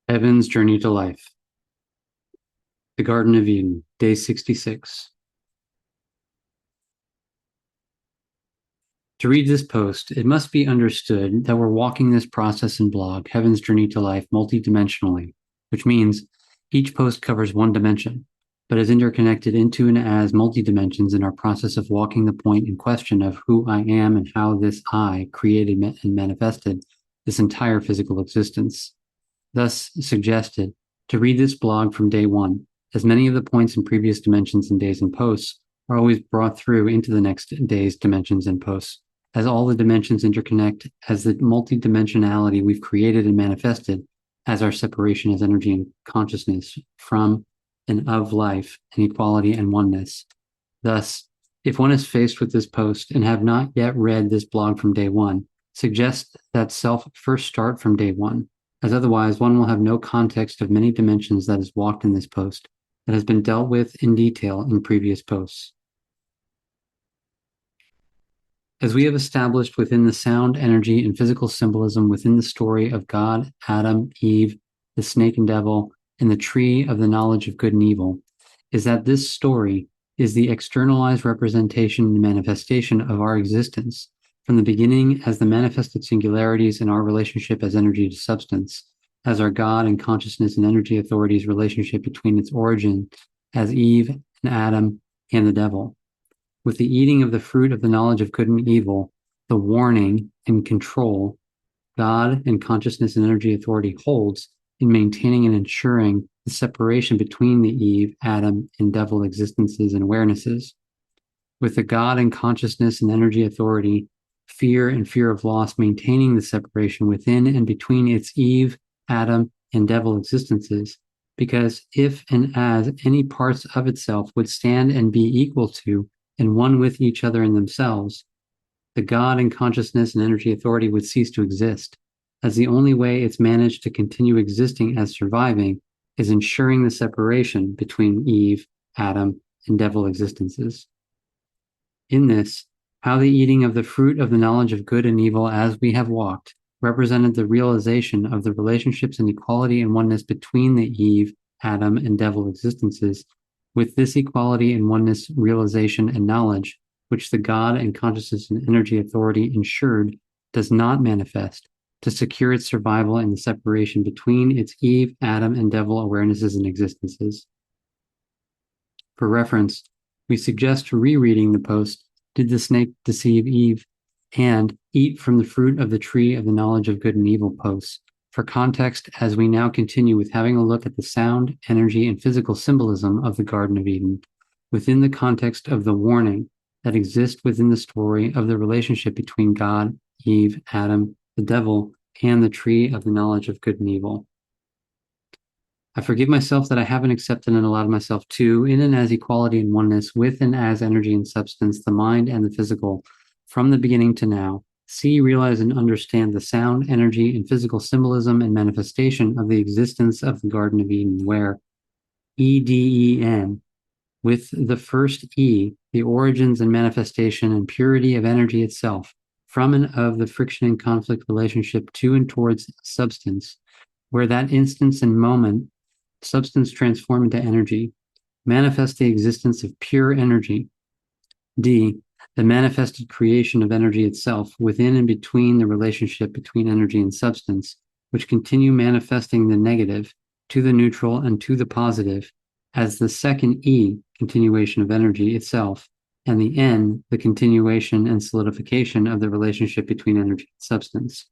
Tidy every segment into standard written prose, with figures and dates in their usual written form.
Evan's Journey to Life. The Garden of Eden, Day 66. To read this post, it must be understood that we're walking this process and blog, Heaven's Journey to Life, multidimensionally, which means each post covers one dimension, but is interconnected into and as multidimensions in our process of walking the point in question of who I am and how this I created and manifested this entire physical existence. Thus suggested to read this blog from day one, as many of the points in previous dimensions and days and posts are always brought through into the next day's dimensions and posts, as all the dimensions interconnect as the multidimensionality we've created and manifested as our separation as energy and consciousness from and of life and equality and oneness. Thus, if one is faced with this post and have not yet read this blog from day one, suggest that self first start from day one, as otherwise one will have no context of many dimensions that is walked in this post that has been dealt with in detail in previous posts. As we have established within the sound, energy, and physical symbolism within the story of God, Adam, Eve, the snake and devil, and the tree of the knowledge of good and evil, is that this story is the externalized representation and manifestation of our existence from the beginning as the manifested singularities in our relationship as energy to substance, as our God and consciousness and energy authorities relationship between its origin as Eve and Adam and the devil. With the eating of the fruit of the knowledge of good and evil, the warning and control God and consciousness and energy authority holds in maintaining and ensuring the separation between the Eve, Adam, and devil existences and awarenesses. With the God and consciousness and energy authority, fear and fear of loss maintaining the separation within and between its Eve, Adam, and devil existences, because if and as any parts of itself would stand and be equal to and one with each other in themselves, the God and consciousness and energy authority would cease to exist, as the only way it's managed to continue existing as surviving is ensuring the separation between Eve, Adam, and devil existences. In this, how the eating of the fruit of the knowledge of good and evil as we have walked represented the realization of the relationships and equality and oneness between the Eve, Adam, and devil existences, with this equality and oneness realization and knowledge, which the God and consciousness and energy authority ensured does not manifest to secure its survival in the separation between its Eve, Adam, and devil awarenesses and existences. For reference, we suggest rereading the post, Did the Snake Deceive Eve? And Eat from the Fruit of the Tree of the Knowledge of Good and Evil posts, for context as we now continue with having a look at the sound, energy, and physical symbolism of the Garden of Eden, within the context of the warning that exists within the story of the relationship between God, Eve, Adam, the devil, and the tree of the knowledge of good and evil. I forgive myself that I haven't accepted and allowed myself to, in and as equality and oneness, with and as energy and substance, the mind and the physical, from the beginning to now, see, realize, and understand the sound, energy, and physical symbolism and manifestation of the existence of the Garden of Eden, where EDEN, with the first E, the origins and manifestation and purity of energy itself, from and of the friction and conflict relationship to and towards substance, where that instance and moment, substance transformed into energy, manifests the existence of pure energy. D, the manifested creation of energy itself within and between the relationship between energy and substance, which continue manifesting the negative to the neutral and to the positive, as the second E, continuation of energy itself, and the N, the continuation and solidification of the relationship between energy and substance.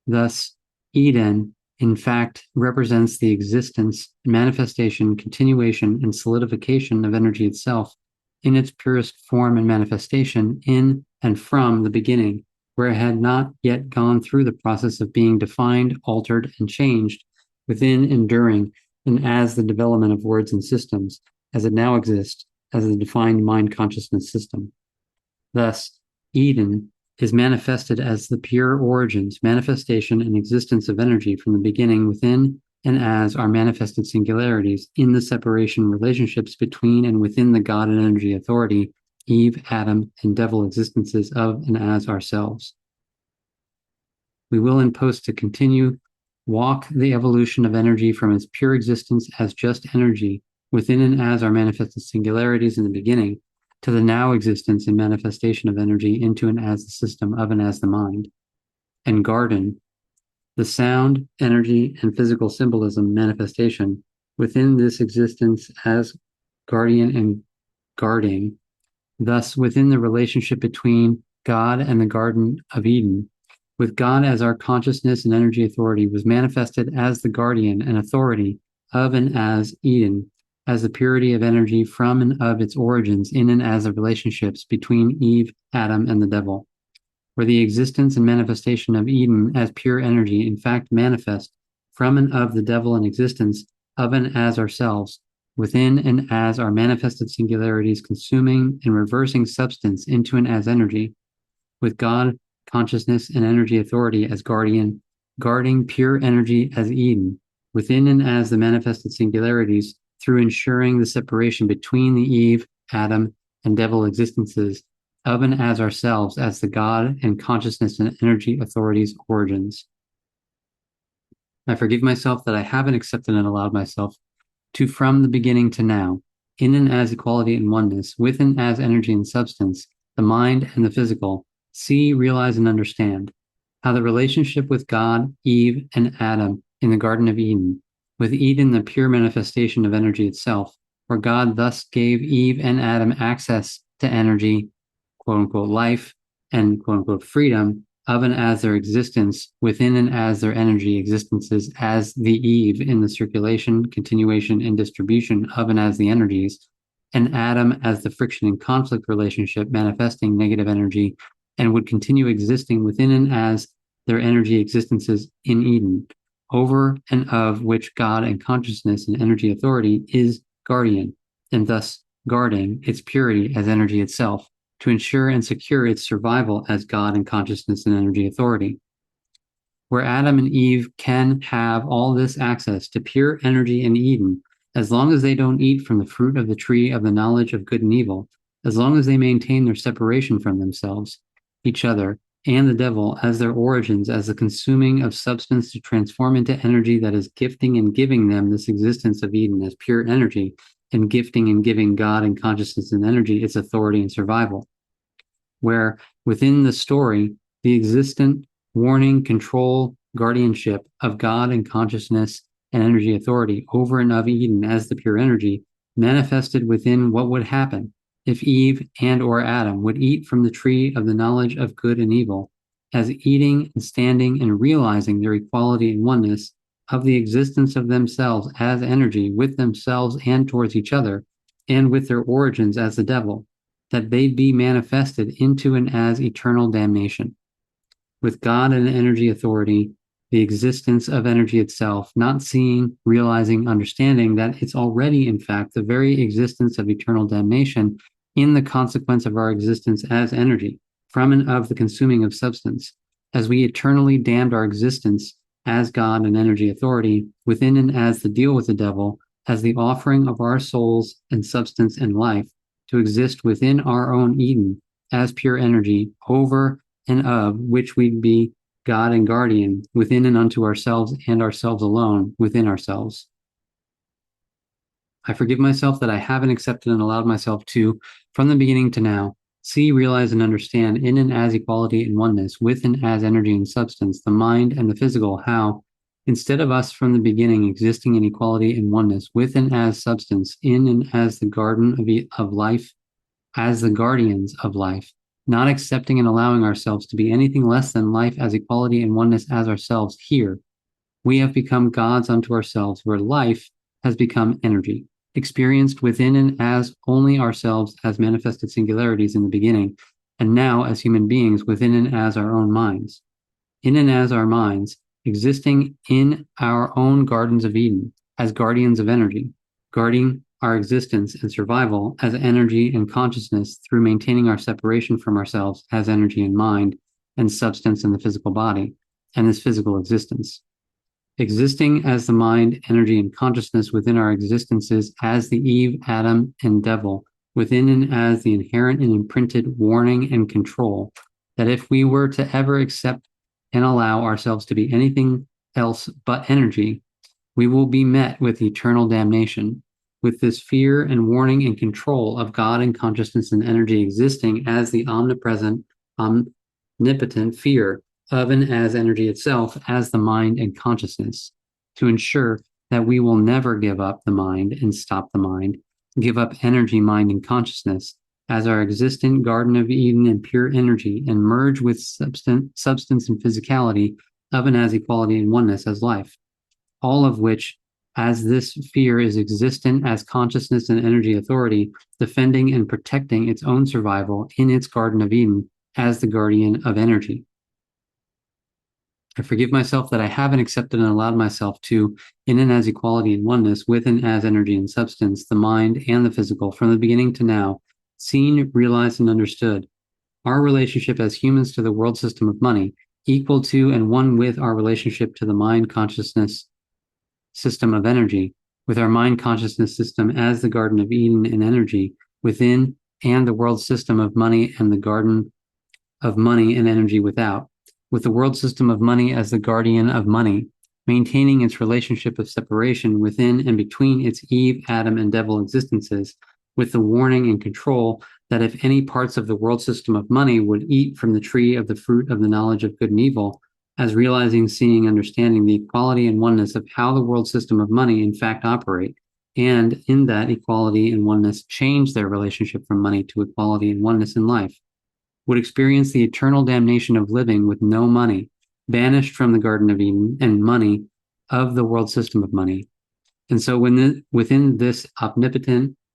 Thus, Eden, in fact, represents the existence, manifestation, continuation, and solidification of energy itself in its purest form and manifestation in and from the beginning, where it had not yet gone through the process of being defined, altered, and changed within and during and as the development of words and systems, as it now exists as a defined mind consciousness system. Thus, Eden is manifested as the pure origins, manifestation, and existence of energy from the beginning within and as our manifested singularities in the separation relationships between and within the God and energy authority, Eve, Adam, and devil existences of and as ourselves. We will in post to continue walk the evolution of energy from its pure existence as just energy within and as our manifested singularities in the beginning, to the now existence and manifestation of energy into and as the system of and as the mind. And garden the sound, energy, and physical symbolism manifestation within this existence as guardian and guarding, thus within the relationship between God and the Garden of Eden, with God as our consciousness and energy authority, was manifested as the guardian and authority of and as Eden, as the purity of energy from and of its origins in and as the relationships between Eve, Adam, and the devil, where the existence and manifestation of Eden as pure energy in fact manifest from and of the devil in existence of and as ourselves, within and as our manifested singularities consuming and reversing substance into and as energy, with God, consciousness, and energy authority as guardian, guarding pure energy as Eden, within and as the manifested singularities through ensuring the separation between the Eve, Adam, and devil existences of and as ourselves as the God and consciousness and energy authorities' origins. I forgive myself that I haven't accepted and allowed myself to, from the beginning to now, in and as equality and oneness, with and as energy and substance, the mind and the physical, see, realize, and understand how the relationship with God, Eve, and Adam in the Garden of Eden, with Eden the pure manifestation of energy itself, where God thus gave Eve and Adam access to energy, quote unquote, life, and quote unquote, freedom of and as their existence within and as their energy existences as the Eve in the circulation, continuation, and distribution of and as the energies, and Adam as the friction and conflict relationship manifesting negative energy and would continue existing within and as their energy existences in Eden, over and of which God and consciousness and energy authority is guardian, and thus guarding its purity as energy itself, to ensure and secure its survival as God and consciousness and energy authority. Where Adam and Eve can have all this access to pure energy in Eden, as long as they don't eat from the fruit of the tree of the knowledge of good and evil, as long as they maintain their separation from themselves, each other, and the devil as their origins, as the consuming of substance to transform into energy that is gifting and giving them this existence of Eden as pure energy, and gifting and giving God and consciousness and energy its authority and survival. Where within the story, the existent warning, control, guardianship of God and consciousness and energy authority over and of Eden as the pure energy manifested within what would happen if Eve and or Adam would eat from the tree of the knowledge of good and evil, as eating and standing and realizing their equality and oneness of the existence of themselves as energy with themselves and towards each other, and with their origins as the devil, that they be manifested into and as eternal damnation. With God and energy authority, the existence of energy itself, not seeing, realizing, understanding that it's already, in fact, the very existence of eternal damnation in the consequence of our existence as energy, from and of the consuming of substance, as we eternally damned our existence as God and energy authority, within and as the deal with the devil, as the offering of our souls and substance and life, to exist within our own Eden as pure energy, over and of which we be God and guardian, within and unto ourselves and ourselves alone, within ourselves. I forgive myself that I haven't accepted and allowed myself to, from the beginning to now, see, realize, and understand in and as equality and oneness, with and as energy and substance, the mind and the physical, how, instead of us from the beginning existing in equality and oneness, with and as substance, in and as the garden of life, as the guardians of life, not accepting and allowing ourselves to be anything less than life as equality and oneness as ourselves here, we have become gods unto ourselves, where life has become energy, experienced within and as only ourselves as manifested singularities in the beginning, and now as human beings within and as our own minds. In and as our minds, existing in our own gardens of Eden, as guardians of energy, guarding our existence and survival as energy and consciousness through maintaining our separation from ourselves as energy and mind and substance in the physical body and this physical existence. Existing as the mind, energy, and consciousness within our existences as the Eve, Adam, and devil, within and as the inherent and imprinted warning and control, that if we were to ever accept and allow ourselves to be anything else but energy, we will be met with eternal damnation. With this fear and warning and control of God and consciousness and energy existing as the omnipresent, omnipotent fear of and as energy itself, as the mind and consciousness, to ensure that we will never give up the mind and stop the mind, give up energy, mind, and consciousness as our existent Garden of Eden and pure energy, and merge with substance and physicality of and as equality and oneness as life, all of which, as this fear is existent as consciousness and energy authority, defending and protecting its own survival in its Garden of Eden as the guardian of energy. I forgive myself that I haven't accepted and allowed myself to, in and as equality and oneness, with and as energy and substance, the mind and the physical, from the beginning to now, seen, realized, and understood. Our relationship as humans to the world system of money, equal to and one with our relationship to the mind consciousness system of energy, with our mind consciousness system as the Garden of Eden and energy within, and the world system of money and the Garden of money and energy without, with the world system of money as the guardian of money, maintaining its relationship of separation within and between its Eve, Adam, and devil existences, with the warning and control that if any parts of the world system of money would eat from the tree of the fruit of the knowledge of good and evil, as realizing, seeing, understanding the equality and oneness of how the world system of money in fact operate, and in that equality and oneness change their relationship from money to equality and oneness in life, would experience the eternal damnation of living with no money, banished from the Garden of Eden and money of the world system of money. And so within this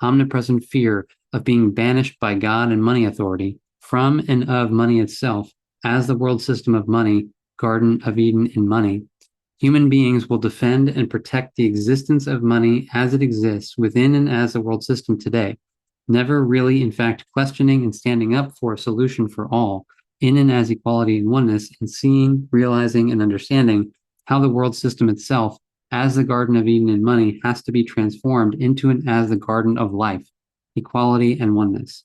omnipresent fear of being banished by God and money authority from and of money itself as the world system of money, Garden of Eden in money, human beings will defend and protect the existence of money as it exists within and as the world system today, never really, in fact, questioning and standing up for a solution for all, in and as equality and oneness, and seeing, realizing, and understanding how the world system itself, as the Garden of Eden and money, has to be transformed into and as the Garden of Life, equality, and oneness.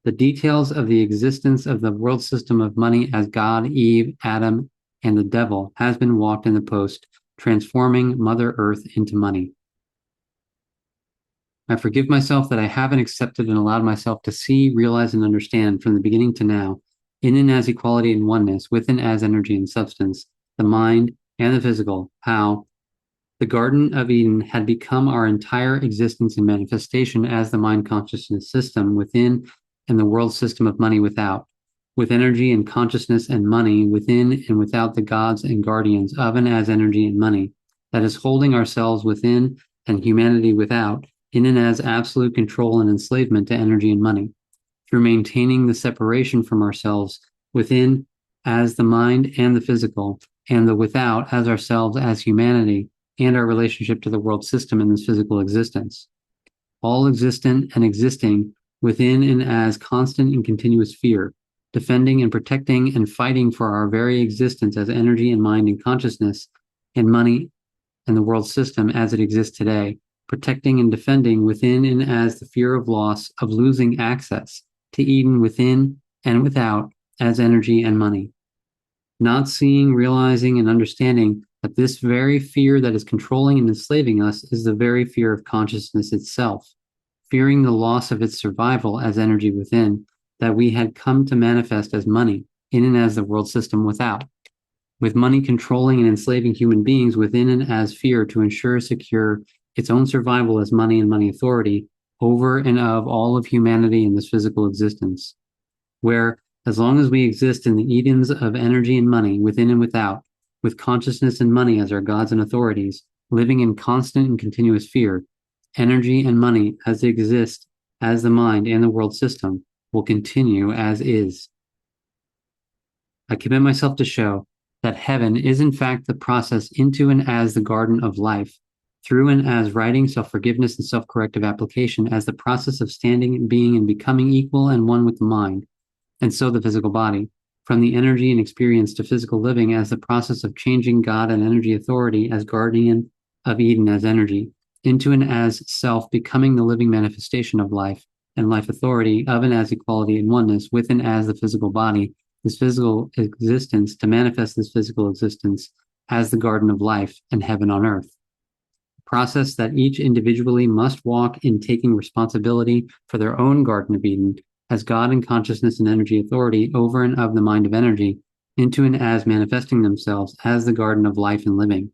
The details of the existence of the world system of money as God, Eve, Adam, and the devil has been walked in the post, transforming Mother Earth into money. I forgive myself that I haven't accepted and allowed myself to see, realize, and understand from the beginning to now, in and as equality and oneness, with and as energy and substance, the mind and the physical, how the Garden of Eden had become our entire existence and manifestation as the mind consciousness system within and the world system of money without, with energy and consciousness and money within and without the gods and guardians of and as energy and money, that is holding ourselves within and humanity without, in and as absolute control and enslavement to energy and money, through maintaining the separation from ourselves within as the mind and the physical, and the without as ourselves as humanity, and our relationship to the world system in this physical existence. All existent and existing within and as constant and continuous fear, defending and protecting and fighting for our very existence as energy and mind and consciousness and money and the world system as it exists today, protecting and defending within and as the fear of loss, of losing access to Eden within and without as energy and money. Not seeing, realizing, and understanding that this very fear that is controlling and enslaving us is the very fear of consciousness itself, fearing the loss of its survival as energy within, that we had come to manifest as money, in and as the world system without, with money controlling and enslaving human beings within and as fear to ensure secure its own survival as money and money authority over and of all of humanity in this physical existence, where, as long as we exist in the Edens of energy and money within and without, with consciousness and money as our gods and authorities, living in constant and continuous fear, energy and money as they exist as the mind and the world system will continue as is. I commit myself to show that heaven is in fact the process into and as the Garden of Life, through and as writing, self-forgiveness, and self-corrective application as the process of standing and being and becoming equal and one with the mind, and so the physical body, from the energy and experience to physical living as the process of changing God and energy authority as guardian of Eden as energy, into and as self becoming the living manifestation of life and life authority of and as equality and oneness with and as the physical body, this physical existence to manifest this physical existence as the garden of life and heaven on earth. Process that each individually must walk in taking responsibility for their own Garden of Eden as God and consciousness and energy authority over and of the mind of energy, into and as manifesting themselves as the garden of life and living,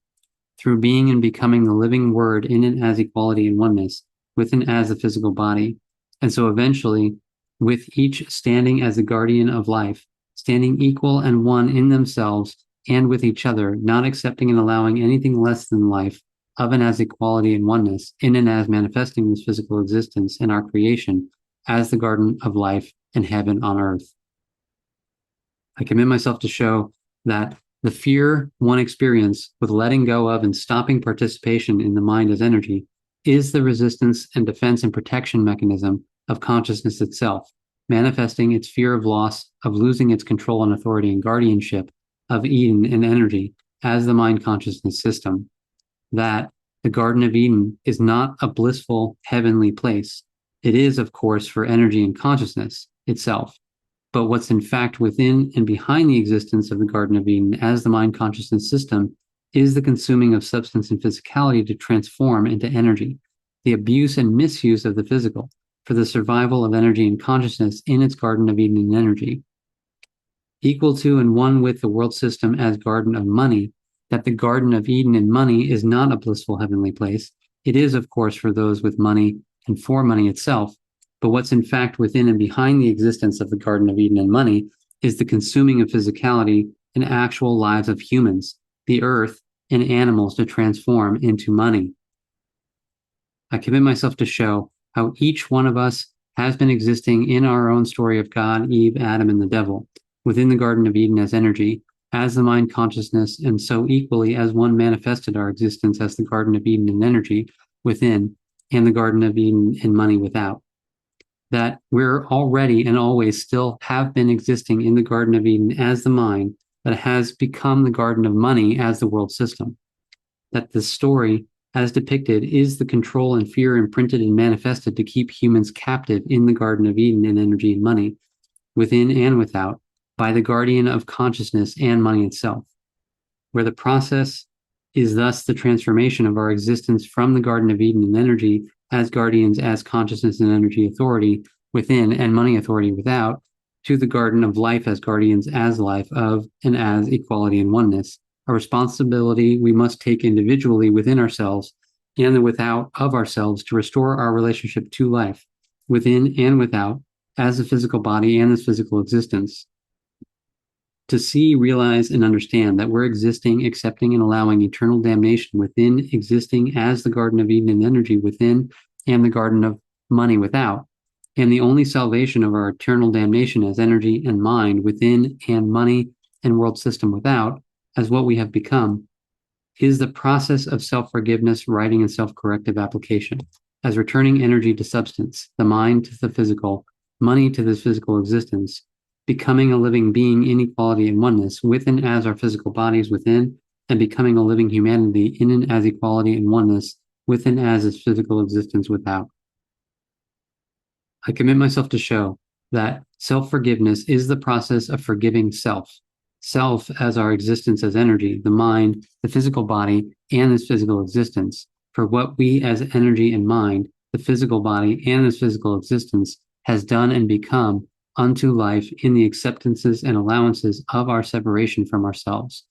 through being and becoming the living word in and as equality and oneness, with and as the physical body. And so eventually, with each standing as the guardian of life, standing equal and one in themselves and with each other, not accepting and allowing anything less than life, of and as equality and oneness, in and as manifesting this physical existence in our creation as the garden of life and heaven on earth. I commit myself to show that the fear one experience with letting go of and stopping participation in the mind as energy is the resistance and defense and protection mechanism of consciousness itself, manifesting its fear of loss, of losing its control and authority and guardianship of Eden and energy as the mind consciousness system. That the Garden of Eden is not a blissful heavenly place. It is, of course, for energy and consciousness itself. But what's in fact within and behind the existence of the Garden of Eden as the mind consciousness system is the consuming of substance and physicality to transform into energy, the abuse and misuse of the physical for the survival of energy and consciousness in its Garden of Eden and energy. Equal to and one with the world system as garden of money, that the Garden of Eden and money is not a blissful heavenly place. It is, of course, for those with money and for money itself. But what's in fact within and behind the existence of the Garden of Eden and money is the consuming of physicality and actual lives of humans, the earth, and animals to transform into money. I commit myself to show how each one of us has been existing in our own story of God, Eve, Adam, and the devil, within the Garden of Eden as energy, as the mind consciousness, and so equally as one manifested our existence as the Garden of Eden and energy within, and the Garden of Eden and money without. That we're already and always still have been existing in the Garden of Eden as the mind that has become the Garden of Money as the world system. That the story, as depicted, is the control and fear imprinted and manifested to keep humans captive in the Garden of Eden and energy and money, within and without, by the guardian of consciousness and money itself, where the process is thus the transformation of our existence from the Garden of Eden and energy as guardians as consciousness and energy authority within and money authority without, to the Garden of Life as guardians as life of and as equality and oneness, a responsibility we must take individually within ourselves and the without of ourselves to restore our relationship to life, within and without, as the physical body and this physical existence. To see, realize, and understand that we're existing, accepting, and allowing eternal damnation within, existing as the Garden of Eden and energy within, and the Garden of Money without, and the only salvation of our eternal damnation as energy and mind within, and money and world system without, as what we have become, is the process of self-forgiveness, righting, and self-corrective application, as returning energy to substance, the mind to the physical, money to this physical existence, becoming a living being in equality and oneness with and as our physical bodies within, and becoming a living humanity in and as equality and oneness with and as its physical existence without. I commit myself to show that self-forgiveness is the process of forgiving self, self as our existence as energy, the mind, the physical body, and this physical existence, for what we as energy and mind, the physical body, and this physical existence has done and become unto life in the acceptances and allowances of our separation from ourselves,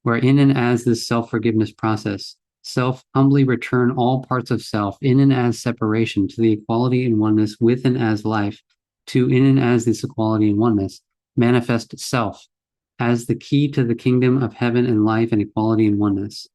where in and as this self-forgiveness process, self humbly return all parts of self in and as separation to the equality and oneness with and as life, to in and as this equality and oneness, manifest self as the key to the kingdom of heaven and life and equality and oneness.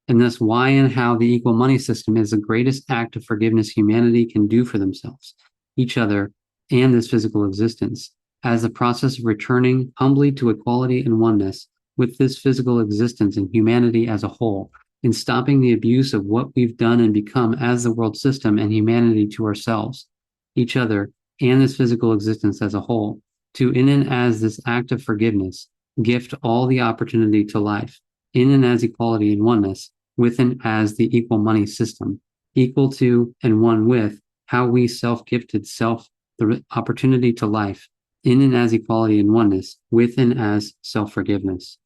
And thus why and how the equal money system is the greatest act of forgiveness humanity can do for themselves, each other, and this physical existence, as the process of returning humbly to equality and oneness with this physical existence and humanity as a whole, in stopping the abuse of what we've done and become as the world system and humanity to ourselves, each other, and this physical existence as a whole, to in and as this act of forgiveness, gift all the opportunity to life, in and as equality and oneness, with and as the equal money system, equal to and one with how we self-gifted self the opportunity to life, in and as equality and oneness, with and as self-forgiveness.